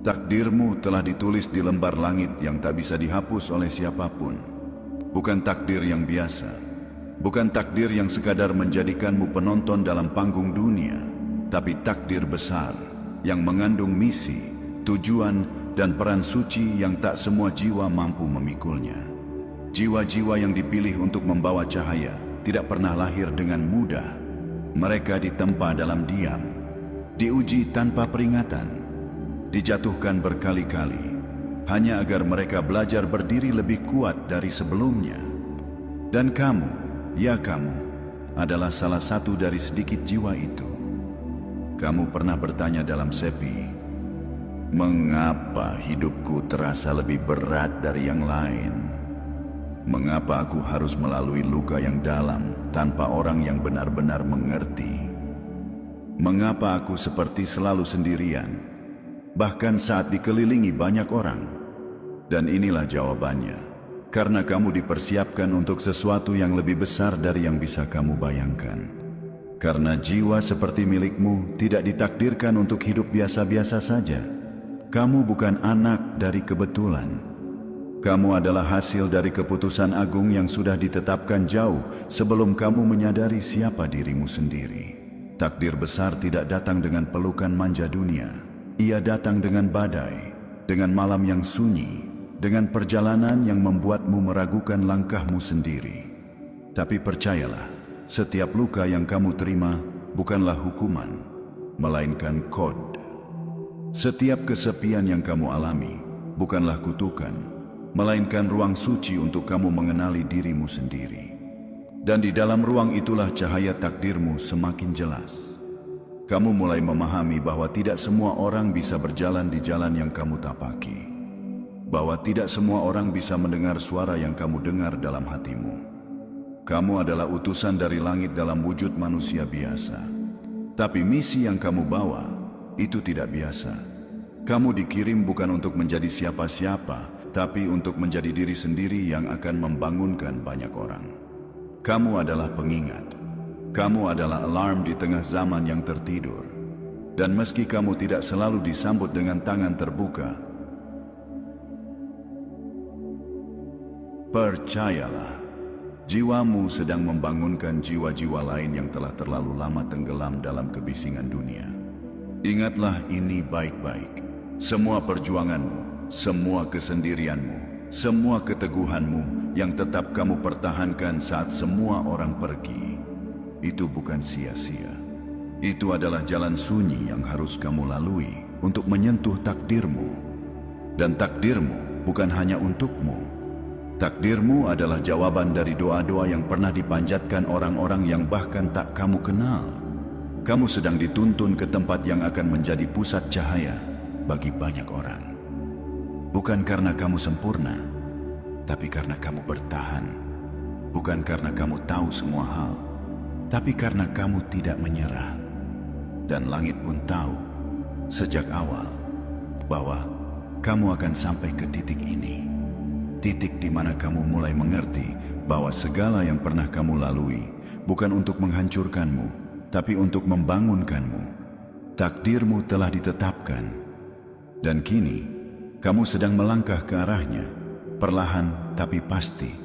Takdirmu telah ditulis di lembar langit yang tak bisa dihapus oleh siapapun. Bukan takdir yang biasa, bukan takdir yang sekadar menjadikanmu penonton dalam panggung dunia, tapi takdir besar yang mengandung misi, tujuan, dan peran suci yang tak semua jiwa mampu memikulnya. Jiwa-jiwa yang dipilih untuk membawa cahaya tidak pernah lahir dengan mudah. Mereka ditempa dalam diam, diuji tanpa peringatan, dijatuhkan berkali-kali, hanya agar mereka belajar berdiri lebih kuat dari sebelumnya. Dan kamu, ya kamu, adalah salah satu dari sedikit jiwa itu. Kamu pernah bertanya dalam sepi, mengapa hidupku terasa lebih berat dari yang lain? Mengapa aku harus melalui luka yang dalam tanpa orang yang benar-benar mengerti? Mengapa aku seperti selalu sendirian, bahkan saat dikelilingi banyak orang? Dan inilah jawabannya. Karena kamu dipersiapkan untuk sesuatu yang lebih besar dari yang bisa kamu bayangkan. Karena jiwa seperti milikmu tidak ditakdirkan untuk hidup biasa-biasa saja. Kamu bukan anak dari kebetulan. Kamu adalah hasil dari keputusan agung yang sudah ditetapkan jauh sebelum kamu menyadari siapa dirimu sendiri. Takdir besar tidak datang dengan pelukan manja dunia. Ia datang dengan badai, dengan malam yang sunyi, dengan perjalanan yang membuatmu meragukan langkahmu sendiri. Tapi percayalah, setiap luka yang kamu terima bukanlah hukuman, melainkan kod. Setiap kesepian yang kamu alami bukanlah kutukan, melainkan ruang suci untuk kamu mengenali dirimu sendiri. Dan di dalam ruang itulah cahaya takdirmu semakin jelas. Kamu mulai memahami bahwa tidak semua orang bisa berjalan di jalan yang kamu tapaki. Bahwa tidak semua orang bisa mendengar suara yang kamu dengar dalam hatimu. Kamu adalah utusan dari langit dalam wujud manusia biasa. Tapi misi yang kamu bawa itu tidak biasa. Kamu dikirim bukan untuk menjadi siapa-siapa, tapi untuk menjadi diri sendiri yang akan membangunkan banyak orang. Kamu adalah pengingat. Kamu adalah alarm di tengah zaman yang tertidur. Dan meski kamu tidak selalu disambut dengan tangan terbuka, percayalah, jiwamu sedang membangunkan jiwa-jiwa lain yang telah terlalu lama tenggelam dalam kebisingan dunia. Ingatlah ini baik-baik. Semua perjuanganmu, semua kesendirianmu, semua keteguhanmu yang tetap kamu pertahankan saat semua orang pergi, itu bukan sia-sia. Itu adalah jalan sunyi yang harus kamu lalui untuk menyentuh takdirmu. Dan takdirmu bukan hanya untukmu. Takdirmu adalah jawaban dari doa-doa yang pernah dipanjatkan orang-orang yang bahkan tak kamu kenal. Kamu sedang dituntun ke tempat yang akan menjadi pusat cahaya bagi banyak orang. Bukan karena kamu sempurna, tapi karena kamu bertahan. Bukan karena kamu tahu semua hal, tapi karena kamu tidak menyerah. Dan langit pun tahu sejak awal bahwa kamu akan sampai ke titik ini. Titik di mana kamu mulai mengerti bahwa segala yang pernah kamu lalui bukan untuk menghancurkanmu, tapi untuk membangunkanmu. Takdirmu telah ditetapkan. Dan kini, kamu sedang melangkah ke arahnya, perlahan tapi pasti.